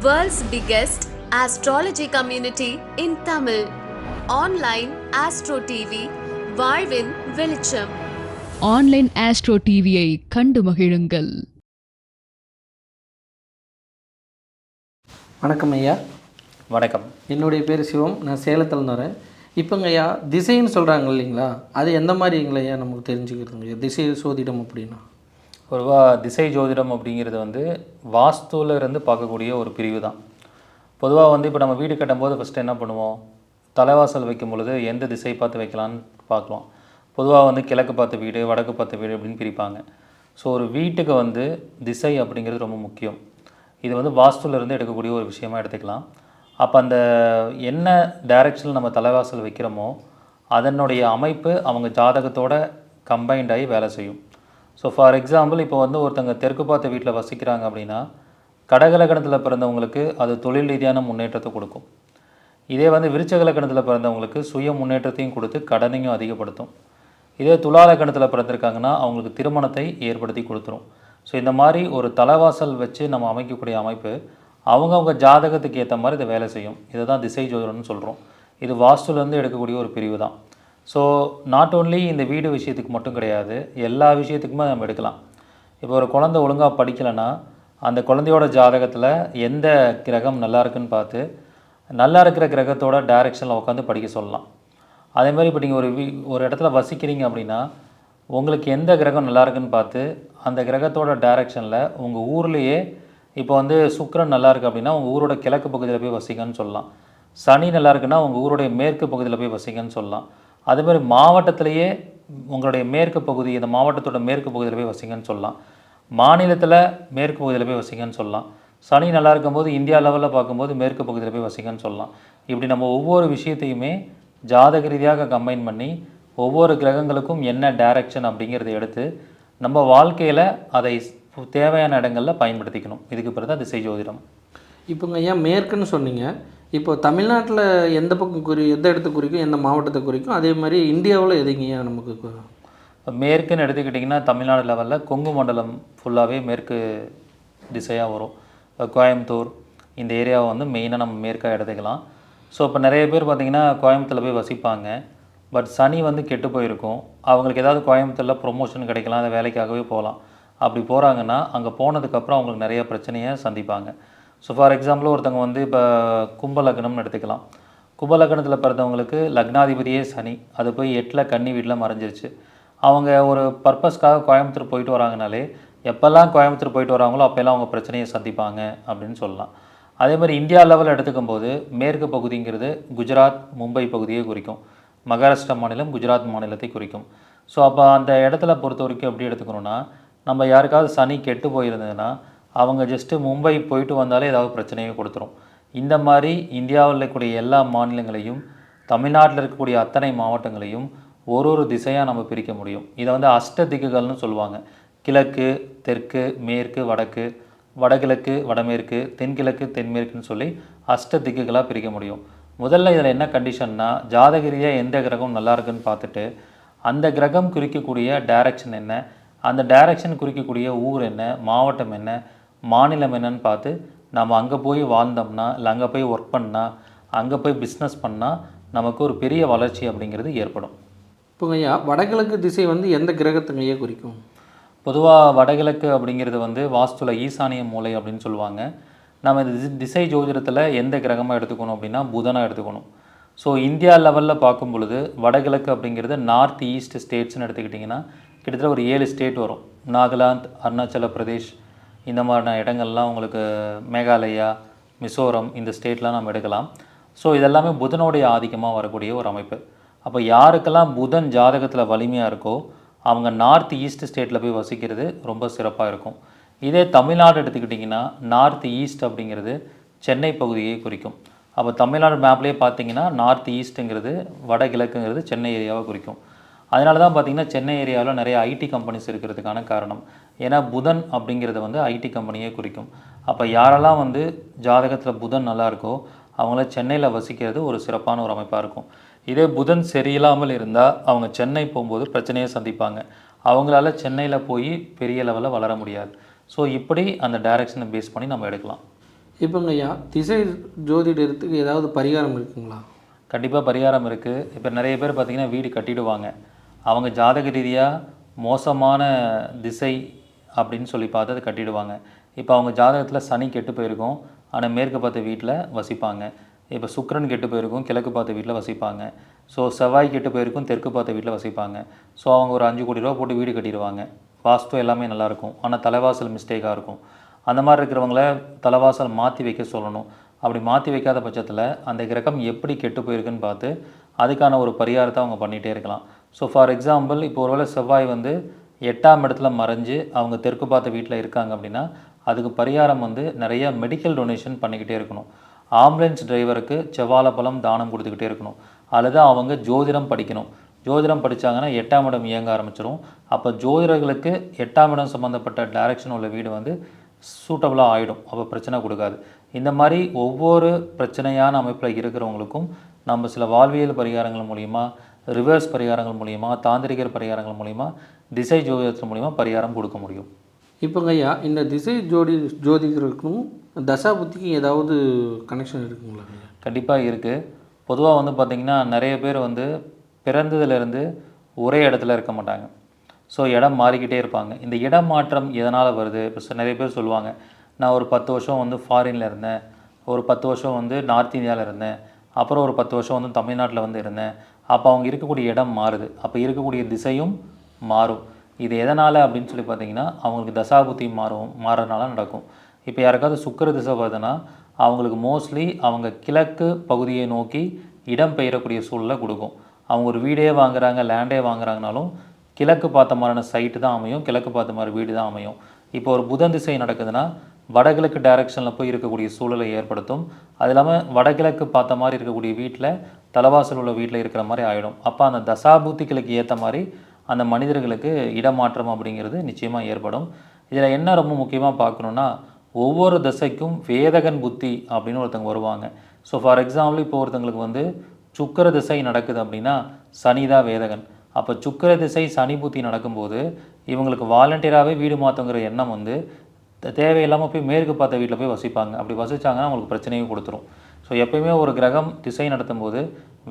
World's biggest astrology community in Tamil. Online Astro TV, வாழ்வின் வெளிச்சம். Online astro டிவியை கண்டு மகிழுங்கள். வணக்கம் ஐயா. வணக்கம். என்னுடைய பேர் சிவம். நான் சேலத்துலேருந்து வரேன். இப்போங்க ஐயா, திசைன்னு சொல்கிறாங்க இல்லைங்களா, அது எந்த மாதிரிங்களா ஐயா நமக்கு தெரிஞ்சுக்கிறதுங்க? திசை சோதிடம் அப்படின்னா பொதுவாக திசை ஜோதிடம் அப்படிங்கிறது வாஸ்துவில் இருந்து பார்க்கக்கூடிய ஒரு பிரிவு தான். பொதுவாக இப்போ நம்ம வீடு கட்டும்போது ஃபஸ்ட்டு என்ன பண்ணுவோம், தலைவாசல் வைக்கும் பொழுது எந்த திசை பார்த்து வைக்கலான்னு பார்க்கலாம். பொதுவாக கிழக்கு பார்த்த வீடு, வடக்கு பார்த்த வீடு அப்படின்னு பிரிப்பாங்க. ஸோ ஒரு வீட்டுக்கு திசை அப்படிங்கிறது ரொம்ப முக்கியம். இது வாஸ்துலேருந்து எடுக்கக்கூடிய ஒரு விஷயமாக எடுத்துக்கலாம். அப்போ அந்த என்ன டைரெக்ஷனில் நம்ம தலைவாசல் வைக்கிறோமோ அதனுடைய அமைப்பு அவங்க ஜாதகத்தோட கம்பைண்ட் ஆகி வேலை செய்யும். ஸோ ஃபார் எக்ஸாம்பிள் இப்போ ஒருத்தங்க தெற்கு பார்த்த வீட்டில் வசிக்கிறாங்க அப்படின்னா கடகலக்கணத்தில் பிறந்தவங்களுக்கு அது தொழில் ரீதியான முன்னேற்றத்தை கொடுக்கும். இதே விருச்சகலக்கணத்தில் பிறந்தவங்களுக்கு சுய முன்னேற்றத்தையும் கொடுத்து கடனையும் அதிகப்படுத்தும். இதே துலாலக்கணத்தில் பிறந்திருக்காங்கன்னா அவங்களுக்கு திருமணத்தை ஏற்படுத்தி கொடுத்துரும். ஸோ இந்த மாதிரி ஒரு தலைவாசல் வச்சு நம்ம அமைக்கக்கூடிய அமைப்பு அவங்கவுங்க ஜாதகத்துக்கு ஏற்ற மாதிரி இதை வேலை செய்யும். இதை தான் திசை ஜோதிடம்னு சொல்கிறோம். இது வாஸ்துலேருந்து எடுக்கக்கூடிய ஒரு பிரிவு தான். ஸோ நாட் ஓன்லி இந்த வீடு விஷயத்துக்கு மட்டும் கிடையாது, எல்லா விஷயத்துக்குமே நம்ம எடுக்கலாம். இப்போ ஒரு குழந்தை ஒழுங்காக படிக்கலைன்னா அந்த குழந்தையோட ஜாதகத்தில் எந்த கிரகம் நல்லா இருக்குன்னு பார்த்து நல்லா இருக்கிற கிரகத்தோட டைரெக்ஷனில் உட்காந்து படிக்க சொல்லலாம். அதேமாதிரி இப்போ நீங்கள் ஒரு இடத்துல வசிக்கிறீங்க அப்படின்னா உங்களுக்கு எந்த கிரகம் நல்லா இருக்குன்னு பார்த்து அந்த கிரகத்தோட டைரெக்ஷனில் உங்கள் ஊர்லேயே இப்போ சுக்கிரன் நல்லா இருக்குது அப்படின்னா உங்கள் ஊரோட கிழக்கு பகுதியில் போய் வசிங்கன்னு சொல்லலாம். சனி நல்லா இருக்குன்னா உங்கள் ஊருடைய மேற்கு பகுதியில் போய் வசிங்கன்னு சொல்லலாம். அதேமாதிரி மாவட்டத்திலேயே உங்களுடைய மேற்கு பகுதி, இந்த மாவட்டத்தோட மேற்கு பகுதியில் போய் வசிங்கன்னு சொல்லலாம். மாநிலத்தில் மேற்கு பகுதியில் போய் வசிங்கன்னு சொல்லலாம். சனி நல்லா இருக்கும்போது இந்தியா லெவலில் பார்க்கும்போது மேற்கு பகுதியில் போய் வசிங்கன்னு சொல்லலாம். இப்படி நம்ம ஒவ்வொரு விஷயத்தையுமே ஜாதக ரீதியாக கம்பைன் பண்ணி ஒவ்வொரு கிரகங்களுக்கும் என்ன டைரக்ஷன் அப்படிங்கிறத எடுத்து நம்ம வாழ்க்கையில் அதை தேவையான இடங்களில் பயன்படுத்திக்கணும். இதுக்கு பிறகு தான் திசை ஜோதிடம். இப்போங்க ஐயா, மேற்குன்னு சொன்னீங்க. இப்போ தமிழ்நாட்டில் எந்த பக்கம் எந்த இடத்துக்கு குறிக்கும், எந்த மாவட்டத்தை குறிக்கும், அதே மாதிரி இந்தியாவில் எதுங்கய்யா நமக்கு? மேற்குன்னு எடுத்துக்கிட்டிங்கன்னா தமிழ்நாடு லெவலில் கொங்கு மண்டலம் ஃபுல்லாகவே மேற்கு திசையாக வரும். கோயம்புத்தூர் இந்த ஏரியாவை மெயினாக நம்ம மேற்காக எடுத்துக்கலாம். ஸோ இப்போ நிறைய பேர் பார்த்திங்கன்னா கோயம்புத்தூரில் போய் வசிப்பாங்க. பட் சனி கெட்டு போயிருக்கும். அவங்களுக்கு ஏதாவது கோயம்புத்தூரில் ப்ரொமோஷன் கிடைக்கலாம், அந்த வேலைக்காகவே போகலாம். அப்படி போகிறாங்கன்னா அங்கே போனதுக்கப்புறம் அவங்களுக்கு நிறைய பிரச்சனையை சந்திப்பாங்க. ஸோ ஃபார் எக்ஸாம்பிள் ஒருத்தவங்க இப்போ கும்ப லக்னம்னு எடுத்துக்கலாம். கும்ப லக்னத்தில் பிறந்தவங்களுக்கு லக்னாதிபதியே சனி, அது போய் 8ல் கன்னி வீட்டில் மறைஞ்சிருச்சு. அவங்க ஒரு பர்பஸ்க்காக கோயம்புத்தூர் போயிட்டு வராங்கனாலே எப்போல்லாம் கோயம்புத்தூர் போயிட்டு வராங்களோ அப்போல்லாம் அவங்க பிரச்சனையை சந்திப்பாங்க அப்படின்னு சொல்லலாம். அதே மாதிரி இந்தியா லெவலில் எடுத்துக்கும் போது மேற்கு பகுதிங்கிறது குஜராத், மும்பை பகுதியை குறிக்கும். மகாராஷ்டிரா மாநிலம் குஜராத் மாநிலத்தை குறிக்கும். ஸோ அப்போ அந்த இடத்துல பொறுத்த வரைக்கும் எப்படி எடுத்துக்கணுன்னா, நம்ம யாருக்காவது சனி கெட்டு போயிருந்ததுன்னா அவங்க ஜஸ்ட்டு மும்பை போயிட்டு வந்தாலே ஏதாவது பிரச்சனையை கொடுத்துரும். இந்த மாதிரி இந்தியாவில் இருக்கக்கூடிய எல்லா மாநிலங்களையும் தமிழ்நாட்டில் இருக்கக்கூடிய அத்தனை மாவட்டங்களையும் ஒரு திசையாக நம்ம பிரிக்க முடியும். இதை அஷ்ட திக்குகள்னு சொல்லுவாங்க. கிழக்கு, தெற்கு, மேற்கு, வடக்கு, வடகிழக்கு, வடமேற்கு, தென்கிழக்கு, தென்மேற்குன்னு சொல்லி அஷ்ட திக்குகளாக பிரிக்க முடியும். முதல்ல இதில் என்ன கண்டிஷன்னா, ஜாதக ரீதியாக எந்த கிரகம் நல்லா இருக்குன்னு பார்த்துட்டு அந்த கிரகம் குறிக்கக்கூடிய டைரக்ஷன் என்ன, அந்த டைரக்ஷன் குறிக்கக்கூடிய ஊர் என்ன, மாவட்டம் என்ன, மாநிலம் என்னன்னு பார்த்து நம்ம அங்கே போய் வாழ்ந்தோம்னா, இல்லை அங்கே போய் ஒர்க் பண்ணால், அங்கே போய் பிஸ்னஸ் பண்ணால் நமக்கு ஒரு பெரிய வளர்ச்சி அப்படிங்கிறது ஏற்படும். இப்போங்க ஐயா, வடகிழக்கு திசை எந்த கிரகத்துங்கய்யா குறிக்கும்? பொதுவாக வடகிழக்கு அப்படிங்கிறது வாஸ்துல ஈசானிய மூலை அப்படின்னு சொல்லுவாங்க. நம்ம இந்த திசை ஜோதிடத்தில் எந்த கிரகமாக எடுத்துக்கணும் அப்படின்னா புதனாக எடுத்துக்கணும். ஸோ இந்தியா லெவலில் பார்க்கும் பொழுது வடகிழக்கு அப்படிங்கிறது நார்த் ஈஸ்ட் ஸ்டேட்ஸ்னு எடுத்துக்கிட்டிங்கன்னா கிட்டத்தட்ட ஒரு 7 ஸ்டேட் வரும். நாகாலாந்து, அருணாச்சல பிரதேஷ், இந்த மாதிரியான இடங்கள்லாம் உங்களுக்கு மேகாலயா, மிசோரம், இந்த ஸ்டேட்லாம் நம்ம எடுக்கலாம். ஸோ இதெல்லாமே புதனுடைய ஆதிக்கமாக வரக்கூடிய ஒரு அமைப்பு. அப்போ யாருக்கெல்லாம் புதன் ஜாதகத்தில் வலிமையாக இருக்கோ அவங்க நார்த் ஈஸ்ட் ஸ்டேட்டில் போய் வசிக்கிறது ரொம்ப சிறப்பாக இருக்கும். இதே தமிழ்நாடு எடுத்துக்கிட்டிங்கன்னா நார்த் ஈஸ்ட் அப்படிங்கிறது சென்னை பகுதியை குறிக்கும். அப்போ தமிழ்நாடு மேப்லேயே பார்த்தீங்கன்னா நார்த் ஈஸ்ட்டுங்கிறது வடகிழக்குங்கிறது சென்னை ஏரியாவை குறிக்கும். அதனால தான் பார்த்திங்கன்னா சென்னை ஏரியாவில் நிறைய ஐடி கம்பெனிஸ் இருக்கிறதுக்கான காரணம். ஏன்னா புதன் அப்படிங்கிறது ஐடி கம்பெனியே குறிக்கும். அப்போ யாரெல்லாம் ஜாதகத்தில் புதன் நல்லா இருக்கோ அவங்கள சென்னையில் வசிக்கிறது ஒரு சிறப்பான ஒரு அமைப்பாக இருக்கும். இதே புதன் சரியில்லாமல் இருந்தால் அவங்க சென்னை போகும்போது பிரச்சனையை சந்திப்பாங்க. அவங்களால சென்னையில் போய் பெரிய லெவலில் வளர முடியாது. ஸோ இப்படி அந்த டைரக்ஷனை பேஸ் பண்ணி நம்ம எடுக்கலாம். இப்போங்க ஐயா, திசை ஜோதிடத்துக்கு ஏதாவது பரிகாரம் இருக்குங்களா? கண்டிப்பாக பரிகாரம் இருக்குது. இப்போ நிறைய பேர் பார்த்திங்கன்னா வீடு கட்டிடுவாங்க. அவங்க ஜாதக ரீதியாக மோசமான திசை அப்படின்னு சொல்லி பார்த்து அதை கட்டிடுவாங்க. இப்போ அவங்க ஜாதகத்தில் சனி கெட்டு போயிருக்கும், ஆனால் மேற்கு பார்த்த வீட்டில் வசிப்பாங்க. இப்போ சுக்கிரன் கெட்டு போயிருக்கும், கிழக்கு பார்த்த வீட்டில் வசிப்பாங்க. ஸோ செவ்வாய் கெட்டு போயிருக்கும், தெற்கு பார்த்த வீட்டில் வசிப்பாங்க. ஸோ அவங்க ஒரு 5 கோடி ரூபா போட்டு வீடு கட்டிடுவாங்க. வாஸ்து எல்லாமே நல்லாயிருக்கும், ஆனால் தலைவாசல் மிஸ்டேக்காக இருக்கும். அந்த மாதிரி இருக்கிறவங்கள தலைவாசல் மாற்றி வைக்க சொல்லணும். அப்படி மாற்றி வைக்காத பட்சத்தில் அந்த கிரகம் எப்படி கெட்டு போயிருக்குன்னு பார்த்து அதுக்கான ஒரு பரிகாரத்தை அவங்க பண்ணிகிட்டே இருக்கலாம். ஸோ ஃபார் எக்ஸாம்பிள், இப்போ ஒருவேளை செவ்வாய் வந்து 8ஆம் இடத்துல மறைஞ்சு அவங்க தெற்கு பார்த்த வீட்டில் இருக்காங்க அப்படின்னா அதுக்கு பரிகாரம் வந்து நிறைய மெடிக்கல் டொனேஷன் பண்ணிக்கிட்டே இருக்கணும். ஆம்புலன்ஸ் டிரைவருக்கு செவ்வாழ பழம் தானம் கொடுத்துக்கிட்டே இருக்கணும். அல்லது அவங்க ஜோதிடம் படிக்கணும். ஜோதிடம் படித்தாங்கன்னா 8ஆம் இடம் இயங்க ஆரம்பிச்சிடும். அப்போ ஜோதிடர்களுக்கு 8ஆம் இடம் சம்மந்தப்பட்ட டைரக்ஷன் உள்ள வீடு வந்து சூட்டபுளாக ஆகிடும். அப்போ பிரச்சனை கொடுக்காது. இந்த மாதிரி ஒவ்வொரு பிரச்சனையான அமைப்பில் இருக்கிறவங்களுக்கும் நம்ம சில வாழ்வியல் பரிகாரங்கள் மூலிமா, ரிவர்ஸ் பரிகாரங்கள் மூலிமா, தாந்திரிகர் பரிகாரங்கள் மூலிமா, திசை ஜோதிடத்தின் மூலிமா பரிகாரம் கொடுக்க முடியும். இப்போங்க ஐயா, இந்த திசை ஜோதிடருக்கும் தசா புத்திக்கும் ஏதாவது கனெக்ஷன் இருக்குங்களா? கண்டிப்பாக இருக்குது. பொதுவாக வந்து பார்த்திங்கன்னா நிறைய பேர் வந்து பிறந்ததுலேருந்து ஒரே இடத்துல இருக்க மாட்டாங்க. ஸோ இடம் மாறிக்கிட்டே இருப்பாங்க. இந்த இடம் மாற்றம் எதனால் வருது? இப்போ நிறைய பேர் சொல்லுவாங்க, நான் ஒரு 10 வருஷம் வந்து ஃபாரினில் இருந்தேன், ஒரு 10 வருஷம் வந்து நார்த் இந்தியாவில் இருந்தேன், அப்புறம் ஒரு 10 வருஷம் வந்து தமிழ்நாட்டில் வந்து இருந்தேன். அப்போ அவங்க இருக்கக்கூடிய இடம் மாறுது, அப்போ இருக்கக்கூடிய திசையும் மாறும். இது எதனால் அப்படின்னு சொல்லி பார்த்தீங்கன்னா அவங்களுக்கு தசாபுத்தி மாறனால நடக்கும். இப்போ யாருக்காவது சுக்கிர திசை வருதுன்னா அவங்களுக்கு மோஸ்ட்லி அவங்க கிழக்கு பகுதியை நோக்கி இடம் பெயரக்கூடிய சூழலை கொடுக்கும். அவங்க ஒரு வீடே வாங்குறாங்க, லேண்டே வாங்குறாங்கனாலும் கிழக்கு பார்த்த மாதிரியான சைட்டு தான் அமையும், கிழக்கு பார்த்த மாதிரி வீடு தான் அமையும். இப்போ ஒரு புதன் திசை நடக்குதுன்னா வடகிழக்கு டைரக்ஷனில் போய் இருக்கக்கூடிய சூழலை ஏற்படுத்தும். அது இல்லாமல் வடகிழக்கு பார்த்த மாதிரி இருக்கக்கூடிய வீட்டில் தலைவாசல் உள்ள வீட்டில் இருக்கிற மாதிரி ஆகிடும். அப்போ அந்த தசாபூத்திகளுக்கு ஏற்ற மாதிரி அந்த மனிதர்களுக்கு இடமாற்றம் அப்படிங்கிறது நிச்சயமாக ஏற்படும். இதில் என்ன ரொம்ப முக்கியமாக பார்க்கணுன்னா, ஒவ்வொரு தசைக்கும் வேதகன் புத்தி அப்படின்னு ஒருத்தங்க வருவாங்க. ஸோ ஃபார் எக்ஸாம்பிள், இப்போ ஒருத்தங்களுக்கு வந்து சுக்கிர திசை நடக்குது அப்படின்னா சனி தான் வேதகன். அப்போ சுக்கிர திசை சனி புத்தி நடக்கும்போது இவங்களுக்கு வாலண்டியராகவே வீடு மாற்றங்கிற எண்ணம் வந்து தேவையில்லாமல் போய் மேற்கு பார்த்த வீட்டில் போய் வசிப்பாங்க. அப்படி வசித்தாங்கன்னா அவங்களுக்கு பிரச்சனையும் கொடுத்துரும். ஸோ எப்பயுமே ஒரு கிரகம் திசை நடத்தும் போது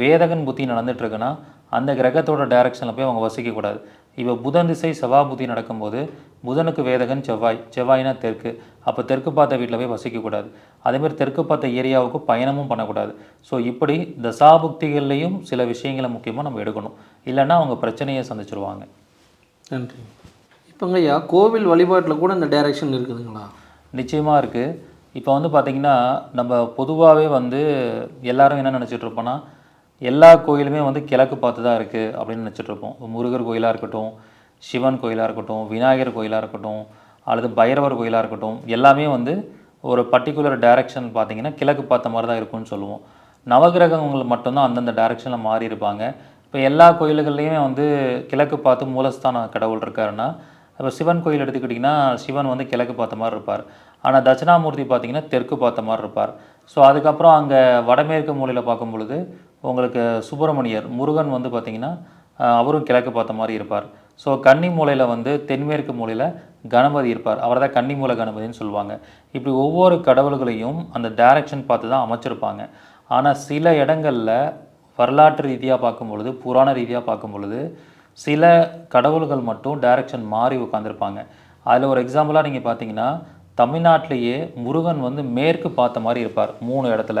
வேதகன் புத்தி நடந்துகிட்ருக்குன்னா அந்த கிரகத்தோட டைரக்ஷனில் போய் அவங்க வசிக்கக்கூடாது. இப்போ புதன் திசை செவ்வாய் புத்தி நடக்கும்போது புதனுக்கு வேதகன் செவ்வாய், செவ்வாய்னா தெற்கு, அப்போ தெற்கு பார்த்த வீட்டில் போய் வசிக்கக்கூடாது. அதேமாதிரி தெற்கு பார்த்த ஏரியாவுக்கு பயணமும் பண்ணக்கூடாது. ஸோ இப்படி தசாபுக்திகள்லேயும் சில விஷயங்களை முக்கியமாக நம்ம எடுக்கணும், இல்லைன்னா அவங்க பிரச்சனையை சந்திச்சிருவாங்க. நன்றி. இப்போங்க ஐயா, கோவில் வழிபாட்டில் கூட இந்த டைரக்ஷன் இருக்குதுங்களா? நிச்சயமாக இருக்குது. இப்போ வந்து பார்த்திங்கன்னா நம்ம பொதுவாகவே வந்து எல்லோரும் என்ன நினச்சிட்ருப்போன்னா, எல்லா கோயிலுமே வந்து கிழக்கு பார்த்து தான் இருக்குது அப்படின்னு நினச்சிட்ருப்போம். முருகர் கோயிலாக இருக்கட்டும், சிவன் கோயிலாக இருக்கட்டும், விநாயகர் கோயிலாக இருக்கட்டும், அல்லது பைரவர் கோயிலாக இருக்கட்டும், எல்லாமே வந்து ஒரு பர்டிகுலர் டைரக்ஷன் பார்த்திங்கன்னா கிழக்கு பார்த்த மாதிரி தான் இருக்கும்னு சொல்லுவோம். நவகிரகங்கள் மட்டும்தான் அந்தந்த டைரக்ஷனில் மாறி இருப்பாங்க. இப்போ எல்லா கோயில்கள்லேயுமே வந்து கிழக்கு பார்த்து மூலஸ்தான கடவுள் இருக்காருன்னா, இப்போ சிவன் கோயில் எடுத்துக்கிட்டிங்கன்னா சிவன் வந்து கிழக்கு பார்த்த மாதிரி இருப்பார். ஆனால் தட்சிணாமூர்த்தி பார்த்திங்கன்னா தெற்கு பார்த்த மாதிரி இருப்பார். ஸோ அதுக்கப்புறம் அங்கே வடமேற்கு மூலையில் பார்க்கும் பொழுது உங்களுக்கு சுப்பிரமணியர் முருகன் வந்து பார்த்திங்கன்னா அவரும் கிழக்கு பார்த்த மாதிரி இருப்பார். ஸோ கன்னி மூலையில் வந்து தென்மேற்கு மூலையில் கணபதி இருப்பார், அவரை தான் கன்னி மூலை கணபதினு சொல்லுவாங்க. இப்படி ஒவ்வொரு கடவுள்களையும் அந்த டைரக்ஷன் பார்த்து தான் அமைச்சிருப்பாங்க. ஆனால் சில இடங்களில் வரலாற்று ரீதியாக பார்க்கும் பொழுது, புராண ரீதியாக பார்க்கும் பொழுது சில கடவுள்கள் மட்டும் டைரக்ஷன் மாறி உட்காந்துருப்பாங்க. அதில் ஒரு எக்ஸாம்பிளாக நீங்கள் பார்த்தீங்கன்னா தமிழ்நாட்டிலேயே முருகன் வந்து மேற்கு பார்த்த மாதிரி இருப்பார் 3 இடத்துல.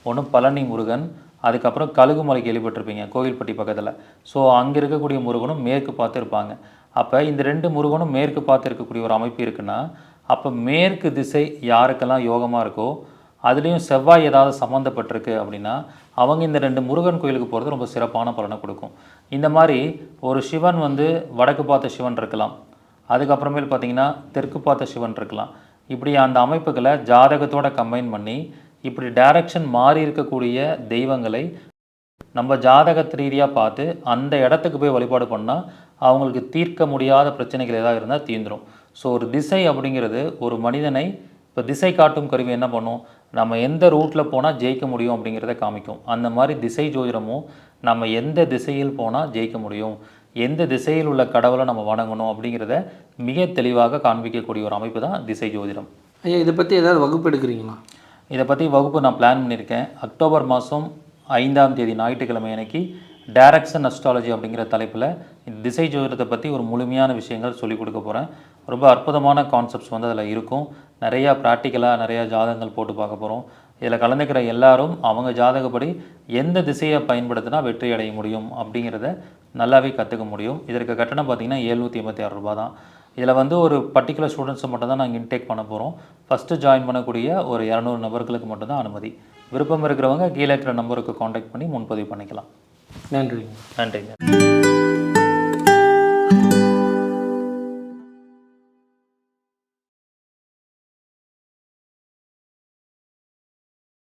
ஒன்று பழனி முருகன், அதுக்கப்புறம் கழுகுமலை கேள்விப்பட்டிருப்பீங்க கோவில்பட்டி பக்கத்தில். ஸோ அங்கே இருக்கக்கூடிய முருகனும் மேற்கு பார்த்து இருப்பாங்க. அப்போ இந்த 2 முருகனும் மேற்கு பார்த்து இருக்கக்கூடிய ஒரு அமைப்பு இருக்குன்னா, அப்போ மேற்கு திசை யாருக்கெல்லாம் யோகமாக இருக்கோ, அதுலேயும் செவ்வாய் ஏதாவது சம்மந்தப்பட்டிருக்கு அப்படின்னா அவங்க இந்த 2 முருகன் கோயிலுக்கு போகிறது ரொம்ப சிறப்பான பலனை கொடுக்கும். இந்த மாதிரி ஒரு சிவன் வந்து வடக்கு பார்த்த சிவன் இருக்கலாம், அதுக்கப்புறமேல் பார்த்திங்கன்னா தெற்கு பார்த்த சிவன் இருக்கலாம். இப்படி அந்த அமைப்புகளை ஜாதகத்தோடு கம்பைன் பண்ணி இப்படி டைரக்ஷன் மாறி இருக்கக்கூடிய தெய்வங்களை நம்ம ஜாதகத்து ரீதியாக பார்த்து அந்த இடத்துக்கு போய் வழிபாடு பண்ணால் அவங்களுக்கு தீர்க்க முடியாத பிரச்சனைகள் ஏதாவது இருந்தால் தீர்ந்துடும். ஸோ ஒரு திசை அப்படிங்கிறது ஒரு மனிதனை, இப்போ திசை காட்டும் கருவி என்ன பண்ணும், நம்ம எந்த ரூட்டில் போனால் ஜெயிக்க முடியும் அப்படிங்கிறத காமிக்கும். அந்த மாதிரி திசை ஜோதிடமும் நம்ம எந்த திசையில் போனால் ஜெயிக்க முடியும், எந்த திசையில் உள்ள கடவுளை நம்ம வணங்கணும் அப்படிங்கிறத மிக தெளிவாக காண்பிக்கக்கூடிய ஒரு அமைப்பு தான் திசை ஜோதிடம். ஐயா, இதை பற்றி ஏதாவது வகுப்பு எடுக்கிறீங்களா? இதை பற்றி வகுப்பு நான் பிளான் பண்ணியிருக்கேன். அக்டோபர் மாதம் 5ஆம் தேதி ஞாயிற்றுக்கிழமை அன்னைக்கு டைரக்ஷன் அஸ்ட்ராலஜி அப்படிங்கிற தலைப்பில் இந்த திசை ஜோதிடத்தை பற்றி ஒரு முழுமையான விஷயங்கள் சொல்லிக் கொடுக்க போகிறேன். ரொம்ப அற்புதமான கான்செப்ட்ஸ் வந்து அதில் இருக்கும். நிறையா ப்ராக்டிக்கலாக நிறையா ஜாதகங்கள் போட்டு பார்க்க போகிறோம். இதில் கலந்துக்கிற எல்லாரும் அவங்க ஜாதகப்படி எந்த திசையை பயன்படுத்தினா வெற்றி அடைய முடியும் அப்படிங்கிறத நல்லாவே கற்றுக்க முடியும். இதற்கு கட்டணம் பார்த்திங்கன்னா 786 ரூபா தான். இதில் வந்து ஒரு பர்டிகுலர் ஸ்டூடெண்ட்ஸை மட்டும் தான் நாங்கள் இன்டேக் பண்ண போகிறோம். ஃபஸ்ட்டு ஜாயின் பண்ணக்கூடிய ஒரு 200 நபர்களுக்கு மட்டும்தான் அனுமதி. விருப்பம் இருக்கிறவங்க கீழே இருக்கிற நம்பருக்கு காண்டாக்ட் பண்ணி முன்பதிவு பண்ணிக்கலாம். நன்றிங்க. நன்றிங்க.